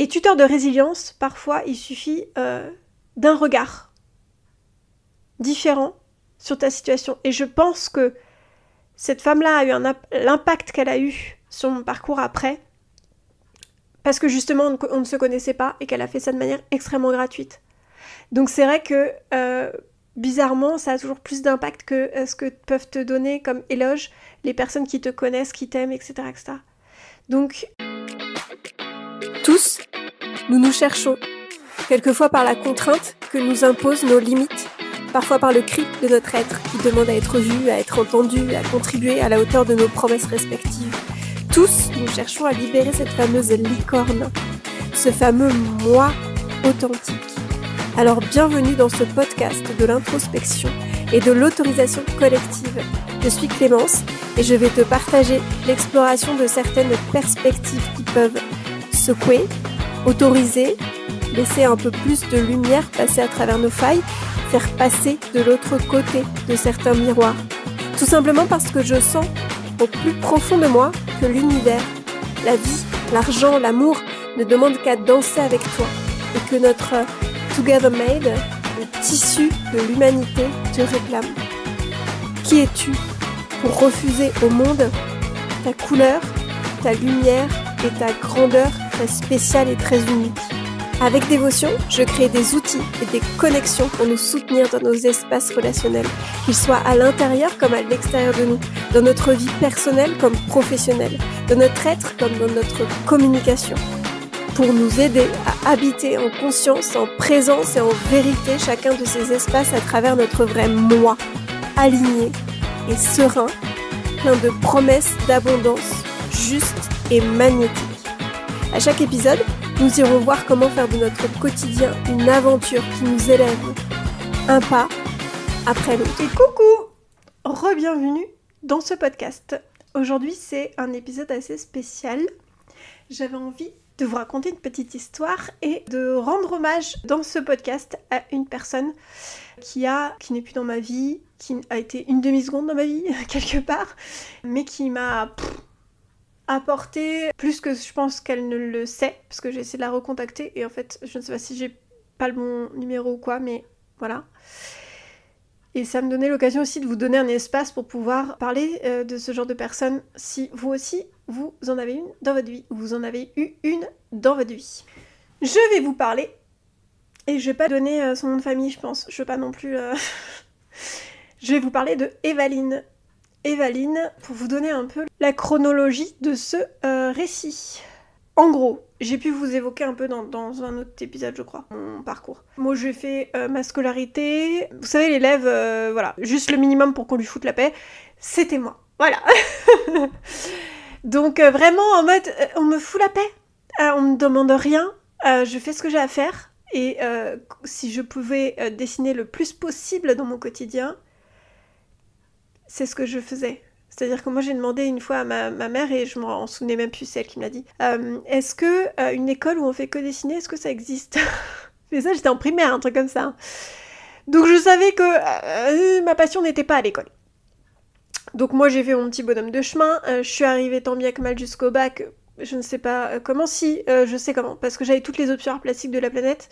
Et tuteur de résilience, parfois, il suffit d'un regard différent sur ta situation. Et je pense que cette femme-là a eu l'impact qu'elle a eu sur mon parcours après, parce que justement, on ne se connaissait pas et qu'elle a fait ça de manière extrêmement gratuite. Donc c'est vrai que, bizarrement, ça a toujours plus d'impact que ce que peuvent te donner comme éloge les personnes qui te connaissent, qui t'aiment, etc., etc. Donc, tous, nous nous cherchons, quelquefois par la contrainte que nous imposent nos limites, parfois par le cri de notre être qui demande à être vu, à être entendu, à contribuer à la hauteur de nos promesses respectives. Tous, nous cherchons à libérer cette fameuse licorne, ce fameux moi authentique. Alors bienvenue dans ce podcast de l'introspection et de l'autorisation collective. Je suis Clémence et je vais te partager l'exploration de certaines perspectives qui peuvent secouer, autoriser, laisser un peu plus de lumière passer à travers nos failles, faire passer de l'autre côté de certains miroirs. Tout simplement parce que je sens au plus profond de moi que l'univers, la vie, l'argent, l'amour ne demandent qu'à danser avec toi et que notre Together Made, le tissu de l'humanité, te réclame. Qui es-tu pour refuser au monde ta couleur, ta lumière et ta grandeur très spéciale et très unique? Avec dévotion, je crée des outils et des connexions pour nous soutenir dans nos espaces relationnels, qu'ils soient à l'intérieur comme à l'extérieur de nous, dans notre vie personnelle comme professionnelle, dans notre être comme dans notre communication, pour nous aider à habiter en conscience, en présence et en vérité chacun de ces espaces à travers notre vrai moi, aligné et serein, plein de promesses d'abondance, juste et magnétique. À chaque épisode, nous irons voir comment faire de notre quotidien une aventure qui nous élève, un pas après l'autre. Et coucou, re-bienvenue dans ce podcast. Aujourd'hui, c'est un épisode assez spécial. J'avais envie de vous raconter une petite histoire et de rendre hommage dans ce podcast à une personne qui n'est plus dans ma vie, qui a été une demi-seconde dans ma vie, quelque part, mais qui m'a apporté plus que je pense qu'elle ne le sait, parce que j'ai essayé de la recontacter et en fait je ne sais pas si j'ai pas le bon numéro ou quoi, mais voilà. Et ça me donnait l'occasion aussi de vous donner un espace pour pouvoir parler de ce genre de personnes si vous aussi vous en avez une dans votre vie, ou vous en avez eu une dans votre vie. Je vais vous parler, et je vais pas donner son nom de famille, je pense, je veux pas non plus je vais vous parler de Evaline. Evaline, pour vous donner un peu la chronologie de ce récit. En gros, j'ai pu vous évoquer un peu dans un autre épisode, je crois, mon parcours. Moi, j'ai fait ma scolarité. Vous savez, l'élève, voilà, juste le minimum pour qu'on lui foute la paix, c'était moi. Voilà. Donc, vraiment, en mode, on me fout la paix. On me demande rien. Je fais ce que j'ai à faire. Et si je pouvais dessiner le plus possible dans mon quotidien, c'est ce que je faisais. C'est-à-dire que moi j'ai demandé une fois à ma mère, et je m'en souvenais même plus, c'est elle qui me l'a dit, est-ce que une école où on fait que dessiner, est-ce que ça existe? Mais ça, j'étais en primaire, un truc comme ça. Donc je savais que ma passion n'était pas à l'école. Donc moi j'ai fait mon petit bonhomme de chemin, je suis arrivée tant bien que mal jusqu'au bac. Je ne sais pas comment, si, je sais comment, parce que j'avais toutes les options arts plastiques de la planète,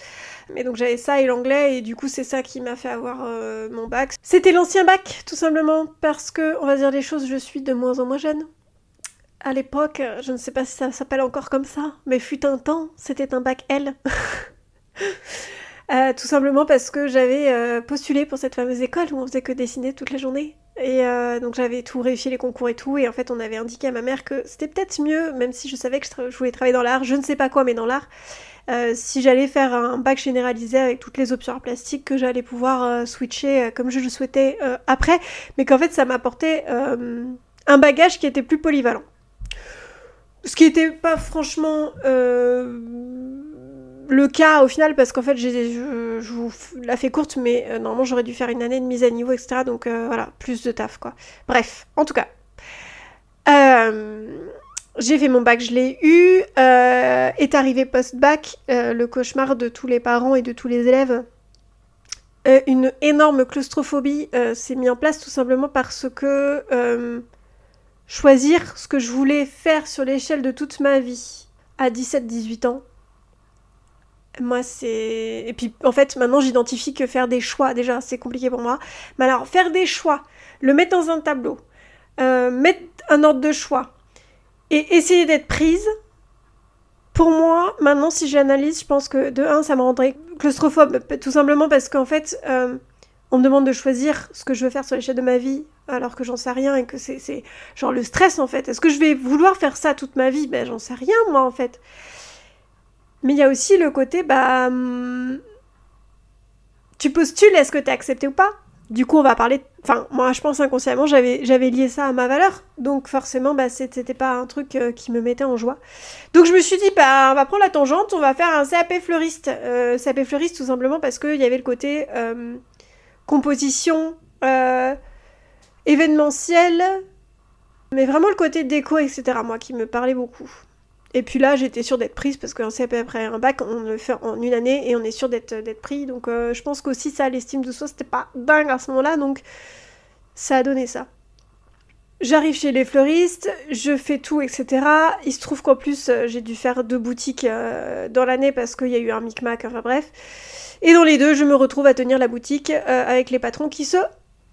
mais donc j'avais ça et l'anglais, et du coup c'est ça qui m'a fait avoir mon bac. C'était l'ancien bac, tout simplement, parce que, on va dire les choses, je suis de moins en moins jeune. À l'époque, je ne sais pas si ça s'appelle encore comme ça, mais fut un temps, c'était un bac L. Tout simplement parce que j'avais postulé pour cette fameuse école où on faisait que dessiner toute la journée. Et donc j'avais tout réussi, les concours et tout, et en fait on avait indiqué à ma mère que c'était peut-être mieux, même si je savais que je voulais travailler dans l'art, je ne sais pas quoi, mais dans l'art, si j'allais faire un bac généralisé avec toutes les options arts plastiques, que j'allais pouvoir switcher comme je le souhaitais après, mais qu'en fait ça m'apportait un bagage qui était plus polyvalent. Ce qui était pas franchement le cas au final, parce qu'en fait je vous la fais courte, mais normalement j'aurais dû faire une année de mise à niveau, etc. Donc voilà, plus de taf quoi. Bref, en tout cas, j'ai fait mon bac, je l'ai eu, est arrivé post-bac, le cauchemar de tous les parents et de tous les élèves. Une énorme claustrophobie s'est mise en place, tout simplement parce que choisir ce que je voulais faire sur l'échelle de toute ma vie à 17-18 ans, Moi, c'est... Et puis, en fait, maintenant, j'identifie que faire des choix, déjà, c'est compliqué pour moi. Mais alors, faire des choix, le mettre dans un tableau, mettre un ordre de choix, et essayer d'être prise, pour moi, maintenant, si j'analyse, je pense que, de un, ça me rendrait claustrophobe, tout simplement parce qu'en fait, on me demande de choisir ce que je veux faire sur l'échelle de ma vie, alors que j'en sais rien, et que c'est genre le stress, en fait. Est-ce que je vais vouloir faire ça toute ma vie? Ben, j'en sais rien, moi, en fait. Mais il y a aussi le côté, tu postules, est-ce que t'es accepté ou pas? Du coup, on va parler... Enfin, moi, je pense inconsciemment, j'avais lié ça à ma valeur. Donc, forcément, c'était pas un truc qui me mettait en joie. Donc, je me suis dit, on va prendre la tangente, on va faire un CAP fleuriste. CAP fleuriste, tout simplement, parce qu'il y avait le côté composition, événementiel, mais vraiment le côté déco, etc., moi, qui me parlait beaucoup. Et puis là, j'étais sûre d'être prise, parce qu'un CAP après un bac, on le fait en une année, et on est sûr d'être pris. Donc je pense qu'aussi ça, l'estime de soi, c'était pas dingue à ce moment-là, donc ça a donné ça. J'arrive chez les fleuristes, je fais tout, etc. Il se trouve qu'en plus, j'ai dû faire 2 boutiques dans l'année, parce qu'il y a eu un micmac, enfin bref. Et dans les 2, je me retrouve à tenir la boutique avec les patrons qui se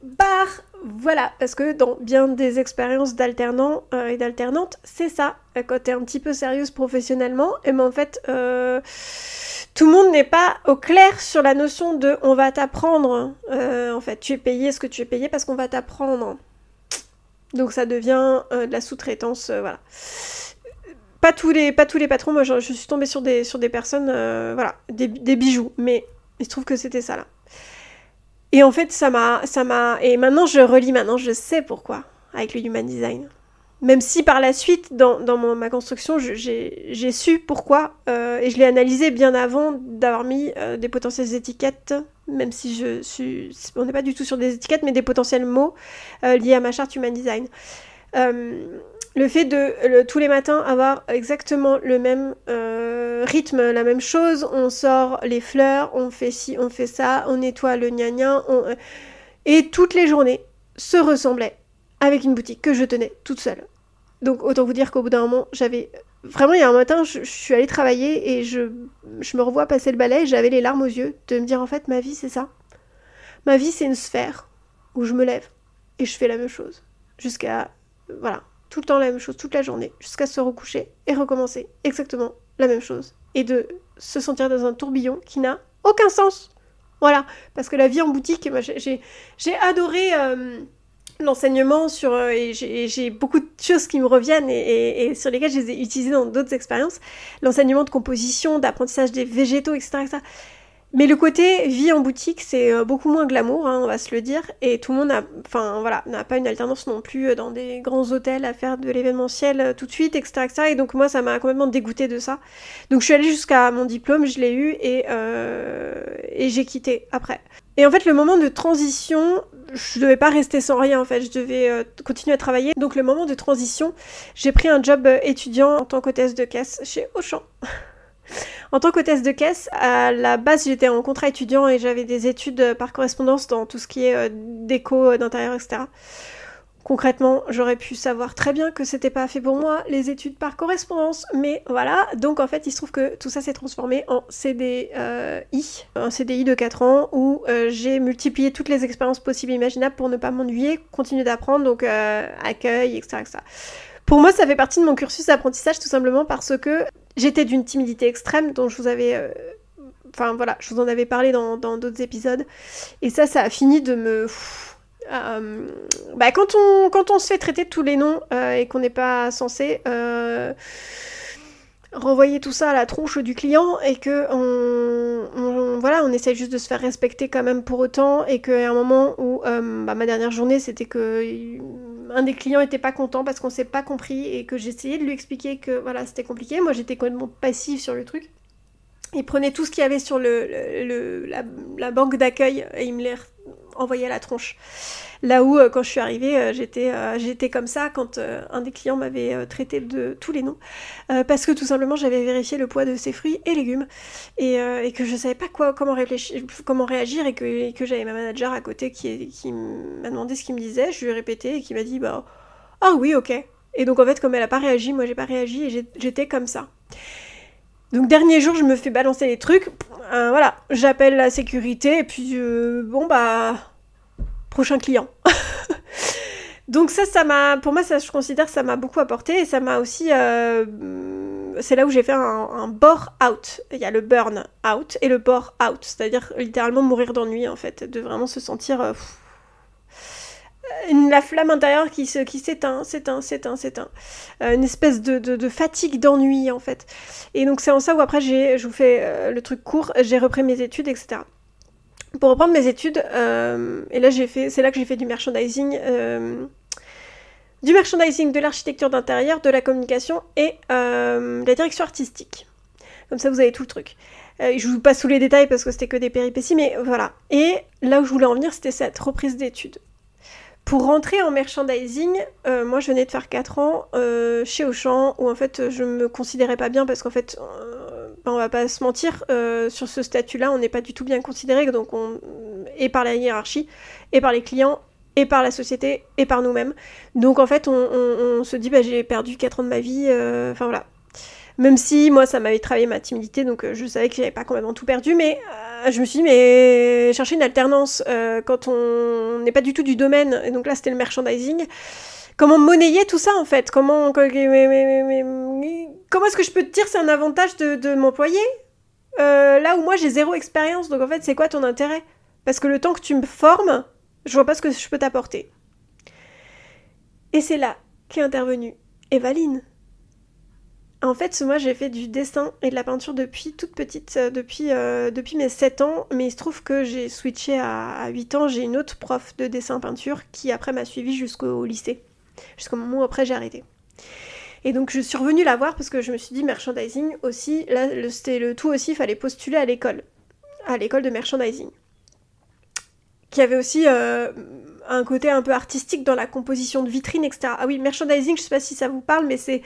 barrent. Voilà, parce que dans bien des expériences d'alternants et d'alternantes, c'est ça. Quand t'es un petit peu sérieuse professionnellement, et en fait, tout le monde n'est pas au clair sur la notion de on va t'apprendre. En fait, tu es payé ce que tu es payé parce qu'on va t'apprendre. Donc ça devient de la sous-traitance, voilà. Pas tous les patrons, moi je suis tombée sur des personnes, voilà, des bijoux, mais il se trouve que c'était ça là. Et en fait, ça m'a... Et maintenant, je sais pourquoi, avec le Human Design. Même si par la suite, dans ma construction, j'ai su pourquoi, et je l'ai analysé bien avant d'avoir mis des potentielles étiquettes, même si on n'est pas du tout sur des étiquettes, mais des potentiels mots liés à ma charte Human Design. Le fait de, tous les matins, avoir exactement le même rythme, la même chose, on sort les fleurs, on fait ci, on fait ça, on nettoie le gna-gna, et toutes les journées se ressemblaient avec une boutique que je tenais toute seule. Donc autant vous dire qu'au bout d'un moment, j'avais... Vraiment, il y a un matin, je suis allée travailler et je me revois passer le balai et j'avais les larmes aux yeux de me dire en fait, ma vie, c'est ça. Ma vie, c'est une sphère où je me lève et je fais la même chose. Jusqu'à... Voilà. Tout le temps la même chose, toute la journée, jusqu'à se recoucher et recommencer exactement la même chose. Et de se sentir dans un tourbillon qui n'a aucun sens. Voilà. Parce que la vie en boutique, moi, j'ai adoré l'enseignement sur... et j'ai beaucoup de choses qui me reviennent et sur lesquelles je les ai utilisées dans d'autres expériences. L'enseignement de composition, d'apprentissage des végétaux, etc., etc. Mais le côté vie en boutique, c'est beaucoup moins glamour, hein, on va se le dire, et tout le monde n'a pas une alternance non plus dans des grands hôtels à faire de l'événementiel tout de suite, etc., etc. Et donc moi, ça m'a complètement dégoûtée de ça. Donc je suis allée jusqu'à mon diplôme, je l'ai eu, et j'ai quitté après. Et en fait, le moment de transition, je devais pas rester sans rien, en fait, je devais continuer à travailler. Donc le moment de transition, j'ai pris un job étudiant en tant qu'hôtesse de caisse chez Auchan. En tant qu'hôtesse de caisse, à la base, j'étais en contrat étudiant et j'avais des études par correspondance dans tout ce qui est déco d'intérieur, etc. Concrètement, j'aurais pu savoir très bien que c'était pas fait pour moi, les études par correspondance, mais voilà. Donc en fait, il se trouve que tout ça s'est transformé en CDI, un CDI de 4 ans où j'ai multiplié toutes les expériences possibles et imaginables pour ne pas m'ennuyer, continuer d'apprendre, donc accueil, etc., etc. Pour moi, ça fait partie de mon cursus d'apprentissage tout simplement parce que j'étais d'une timidité extrême dont je vous avais... Enfin voilà, je vous en avais parlé dans d'autres épisodes. Et ça a fini de me... quand on se fait traiter de tous les noms et qu'on n'est pas censé renvoyer tout ça à la tronche du client et que on essaye juste de se faire respecter quand même pour autant et qu'à un moment où ma dernière journée c'était que un des clients était pas content parce qu'on s'est pas compris et que j'essayais de lui expliquer que voilà c'était compliqué, moi j'étais complètement passive sur le truc. Il prenait tout ce qu'il y avait sur la banque d'accueil et il me les envoyait à la tronche. Là où, quand je suis arrivée, j'étais comme ça quand un des clients m'avait traité de tous les noms. Parce que tout simplement, j'avais vérifié le poids de ses fruits et légumes. Et que je savais pas comment réagir et que j'avais ma manager à côté qui m'a demandé ce qu'il me disait. Je lui ai répété et qui m'a dit ah oui, ok. Et donc en fait, comme elle a pas réagi, moi j'ai pas réagi et j'étais comme ça. Donc dernier jour, je me fais balancer les trucs, voilà, j'appelle la sécurité et puis bon bah prochain client. Donc ça m'a, pour moi, ça, je considère que ça m'a beaucoup apporté et ça m'a aussi, c'est là où j'ai fait un bore out. Il y a le burn out et le bore out, c'est-à-dire littéralement mourir d'ennui en fait, de vraiment se sentir la flamme intérieure qui s'éteint. Une espèce de fatigue d'ennui en fait. Et donc c'est en ça où après je vous fais le truc court, j'ai repris mes études, etc. Pour reprendre mes études, et là c'est là que j'ai fait du merchandising, de l'architecture d'intérieur, de la communication et de la direction artistique. Comme ça, vous avez tout le truc. Je vous passe tous les détails parce que c'était que des péripéties, mais voilà. Et là où je voulais en venir, c'était cette reprise d'études. Pour rentrer en merchandising, moi je venais de faire 4 ans chez Auchan, où en fait je me considérais pas bien parce qu'en fait, on va pas se mentir, sur ce statut-là, on n'est pas du tout bien considéré, donc et par la hiérarchie, et par les clients, et par la société, et par nous-mêmes. Donc en fait, on se dit, bah j'ai perdu 4 ans de ma vie, enfin voilà. Même si, moi, ça m'avait travaillé ma timidité, donc je savais que j'avais pas complètement tout perdu, mais je me suis dit, mais chercher une alternance quand on n'est pas du tout du domaine, et donc là, c'était le merchandising, comment monnayer tout ça, en fait? Comment est-ce que je peux te dire c'est un avantage de m'employer là où moi, j'ai 0 expérience, donc en fait, c'est quoi ton intérêt? Parce que le temps que tu me formes, je vois pas ce que je peux t'apporter. Et c'est là qu'est intervenue Evaline. En fait, moi, j'ai fait du dessin et de la peinture depuis toute petite, depuis mes 7 ans, mais il se trouve que j'ai switché à 8 ans, j'ai une autre prof de dessin-peinture qui après m'a suivie jusqu'au lycée, jusqu'au moment où après j'ai arrêté. Et donc je suis revenue la voir parce que je me suis dit merchandising aussi, là c'était le tout aussi, il fallait postuler à l'école de merchandising, qui avait aussi un côté un peu artistique dans la composition de vitrines, etc. Ah oui, merchandising, je sais pas si ça vous parle, mais c'est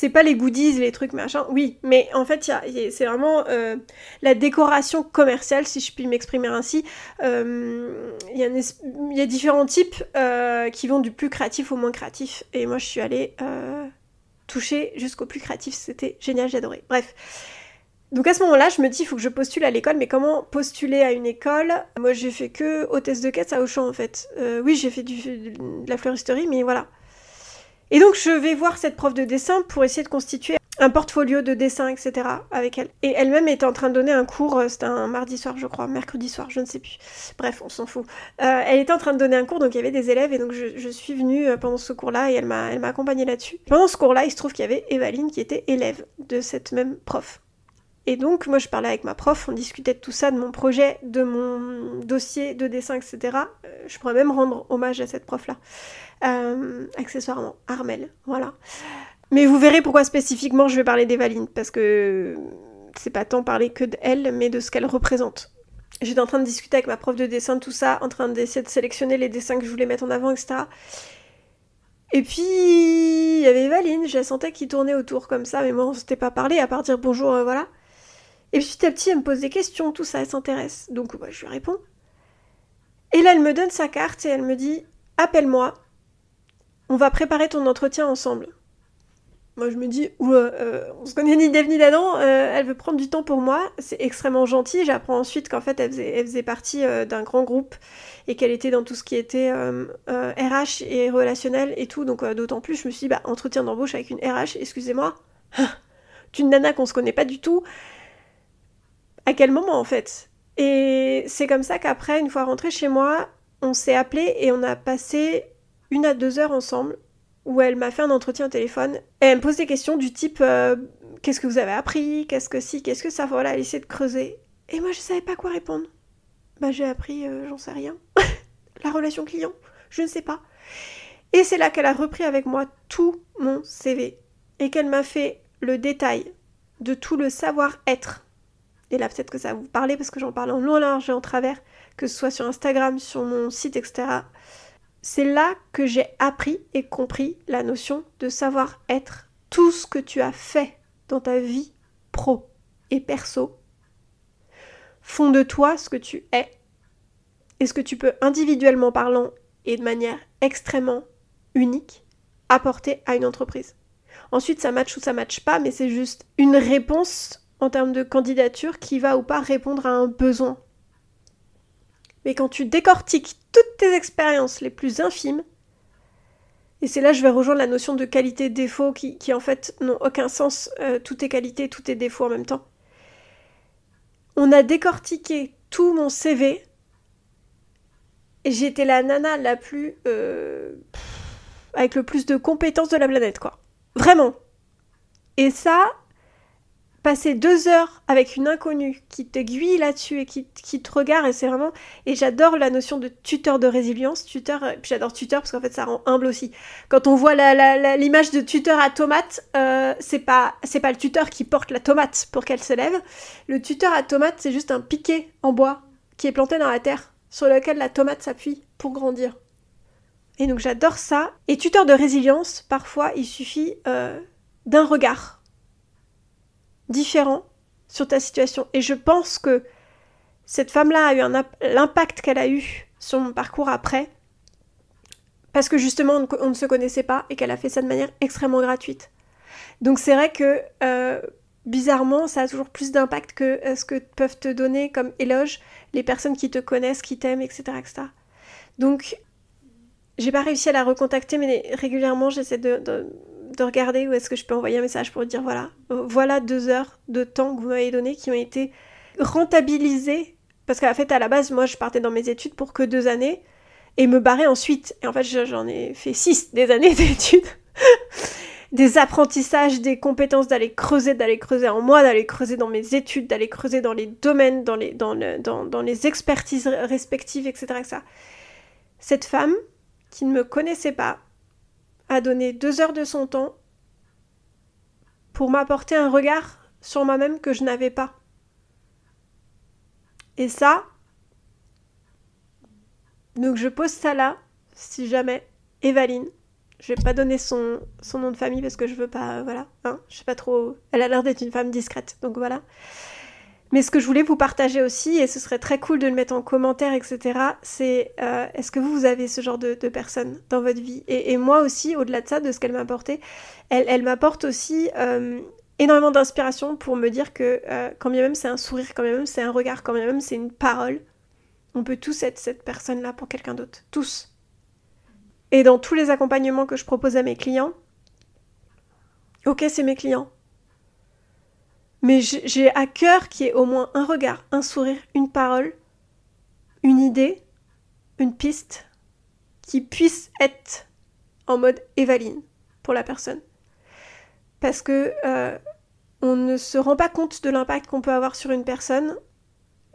pas les goodies, les trucs machin. Oui, mais en fait, c'est vraiment la décoration commerciale, si je puis m'exprimer ainsi. Il y a différents types qui vont du plus créatif au moins créatif. Et moi, je suis allée toucher jusqu'au plus créatif. C'était génial, j'ai adoré. Bref. Donc à ce moment-là, je me dis, il faut que je postule à l'école, mais comment postuler à une école? Moi, j'ai fait que hôtesse de caisse à Auchan, en fait. Oui, j'ai fait de la fleuristerie, mais voilà. Et donc, je vais voir cette prof de dessin pour essayer de constituer un portfolio de dessin, etc. avec elle. Et elle-même était en train de donner un cours, c'était un mardi soir, je crois, mercredi soir, je ne sais plus. Bref, on s'en fout. Elle était en train de donner un cours, donc il y avait des élèves, et donc je suis venue pendant ce cours-là, et elle m'a accompagnée là-dessus. Pendant ce cours-là, il se trouve qu'il y avait Evaline qui était élève de cette même prof. Et donc, moi, je parlais avec ma prof, on discutait de tout ça, de mon projet, de mon dossier de dessin, etc. Je pourrais même rendre hommage à cette prof-là, accessoirement, Armelle, voilà. Mais vous verrez pourquoi spécifiquement je vais parler d'Evaline, parce que c'est pas tant parler que d'elle, mais de ce qu'elle représente. J'étais en train de discuter avec ma prof de dessin de tout ça, en train d'essayer de sélectionner les dessins que je voulais mettre en avant, etc. Et puis, il y avait Evaline, je la sentais qui tournait autour comme ça, mais moi, on s'était pas parlé, à part dire bonjour, voilà. Et petit à petit, elle me pose des questions, tout ça, elle s'intéresse. Donc, je lui réponds. Et là, elle me donne sa carte et elle me dit « Appelle-moi, on va préparer ton entretien ensemble. » Moi, je me dis « on se connaît ni d'Ève ni d'Adam, elle veut prendre du temps pour moi. » C'est extrêmement gentil. J'apprends ensuite qu'en fait, elle faisait partie d'un grand groupe et qu'elle était dans tout ce qui était RH et relationnel et tout. Donc, d'autant plus, je me suis dit « entretien d'embauche avec une RH, excusez-moi. Tu une nana qu'on se connaît pas du tout. » À quel moment, en fait? Et c'est comme ça qu'après, une fois rentrée chez moi, on s'est appelé et on a passé 1 à 2 heures ensemble, où elle m'a fait un entretien au téléphone. Et elle me pose des questions du type qu'est-ce que vous avez appris? Qu'est-ce que si? Qu'est-ce que ça? Voilà, elle essaie de creuser. Et moi, je savais pas quoi répondre. J'ai appris, j'en sais rien. La relation client, je ne sais pas. Et c'est là qu'elle a repris avec moi tout mon CV. Et qu'elle m'a fait le détail de tout le savoir-être. Et là, peut-être que ça va vous parler parce que j'en parle en long, en large et en travers, que ce soit sur Instagram, sur mon site, etc. C'est là que j'ai appris et compris la notion de savoir-être. Tout ce que tu as fait dans ta vie pro et perso font de toi ce que tu es et ce que tu peux individuellement parlant et de manière extrêmement unique apporter à une entreprise. Ensuite, ça match ou ça match pas, mais c'est juste une réponse en termes de candidature qui va ou pas répondre à un besoin. Mais quand tu décortiques toutes tes expériences les plus infimes, et c'est là que je vais rejoindre la notion de qualité-défaut qui en fait n'ont aucun sens, tout est qualité, tout est défaut en même temps. On a décortiqué tout mon CV et j'étais la nana la plus... avec le plus de compétences de la planète, quoi. Vraiment. Et ça, passer 2 heures avec une inconnue qui t'aiguille là-dessus et qui te regarde, et c'est vraiment... Et j'adore la notion de tuteur de résilience. Puis j'adore tuteur parce qu'en fait, ça rend humble aussi. Quand on voit l'image de tuteur à tomate, c'est pas le tuteur qui porte la tomate pour qu'elle se lève. Le tuteur à tomate, c'est juste un piquet en bois qui est planté dans la terre, sur lequel la tomate s'appuie pour grandir. Et donc j'adore ça. Et tuteur de résilience, parfois, il suffit d'un regard différent sur ta situation. Et je pense que cette femme-là a eu l'impact qu'elle a eu sur mon parcours après, parce que justement, on ne se connaissait pas et qu'elle a fait ça de manière extrêmement gratuite. Donc c'est vrai que, bizarrement, ça a toujours plus d'impact que ce que peuvent te donner comme éloge les personnes qui te connaissent, qui t'aiment, etc., etc. Donc... j'ai pas réussi à la recontacter, mais régulièrement, j'essaie de regarder où est-ce que je peux envoyer un message pour dire voilà 2 heures de temps que vous m'avez donné qui ont été rentabilisées. Parce qu'en fait, à la base, moi, je partais dans mes études pour que 2 années et me barrer ensuite. Et en fait, j'en ai fait 6 des années d'études. Des apprentissages, des compétences, d'aller creuser en moi, d'aller creuser dans mes études, d'aller creuser dans les domaines, dans les expertises respectives, etc., etc. Cette femme... qui ne me connaissait pas, a donné 2 heures de son temps pour m'apporter un regard sur moi-même que je n'avais pas. Et ça, donc je pose ça là, si jamais, Evaline, je vais pas donner son nom de famille parce que je veux pas, je sais pas trop, elle a l'air d'être une femme discrète, donc voilà. Mais ce que je voulais vous partager aussi, et ce serait très cool de le mettre en commentaire, etc., c'est est-ce que vous avez ce genre de personnes dans votre vie ? Et moi aussi, au-delà de ça, de ce qu'elle m'a apporté, elle m'apporte aussi énormément d'inspiration pour me dire que quand bien même c'est un sourire, quand bien même c'est un regard, quand bien même c'est une parole, on peut tous être cette personne-là pour quelqu'un d'autre. Tous. Et dans tous les accompagnements que je propose à mes clients, ok, c'est mes clients. Mais j'ai à cœur qu'il y ait au moins un regard, un sourire, une parole, une idée, une piste qui puisse être en mode Evaline pour la personne. Parce que on ne se rend pas compte de l'impact qu'on peut avoir sur une personne.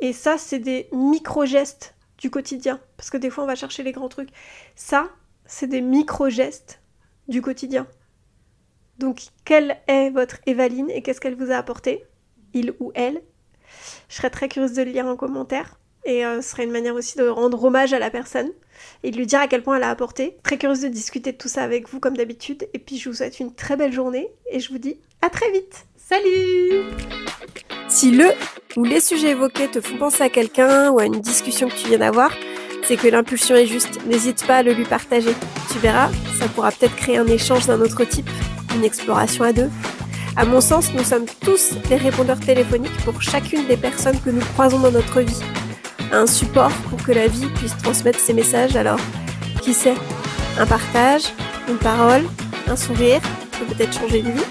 Et ça, c'est des micro-gestes du quotidien. Parce que des fois, on va chercher les grands trucs. Ça, c'est des micro-gestes du quotidien. Donc, quelle est votre Evaline et qu'est-ce qu'elle vous a apporté, il ou elle? Je serais très curieuse de le lire en commentaire. Et ce serait une manière aussi de rendre hommage à la personne et de lui dire à quel point elle a apporté. Très curieuse de discuter de tout ça avec vous comme d'habitude. Et puis, je vous souhaite une très belle journée et je vous dis à très vite. Salut! Si le ou les sujets évoqués te font penser à quelqu'un ou à une discussion que tu viens d'avoir, c'est que l'impulsion est juste. N'hésite pas à le lui partager. Tu verras, ça pourra peut-être créer un échange d'un autre type. Une exploration à 2. À mon sens, nous sommes tous des répondeurs téléphoniques pour chacune des personnes que nous croisons dans notre vie. Un support pour que la vie puisse transmettre ses messages, alors qui sait, un partage, une parole, un sourire peut peut-être changer une vie.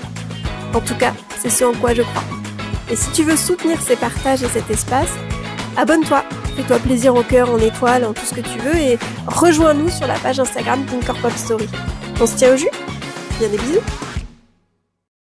En tout cas, c'est ce en quoi je crois. Et si tu veux soutenir ces partages et cet espace, abonne-toi, fais-toi plaisir au cœur, en étoile, en tout ce que tu veux et rejoins-nous sur la page Instagram d'Incorpore Story. On se tient au jus ? Bien des bisous.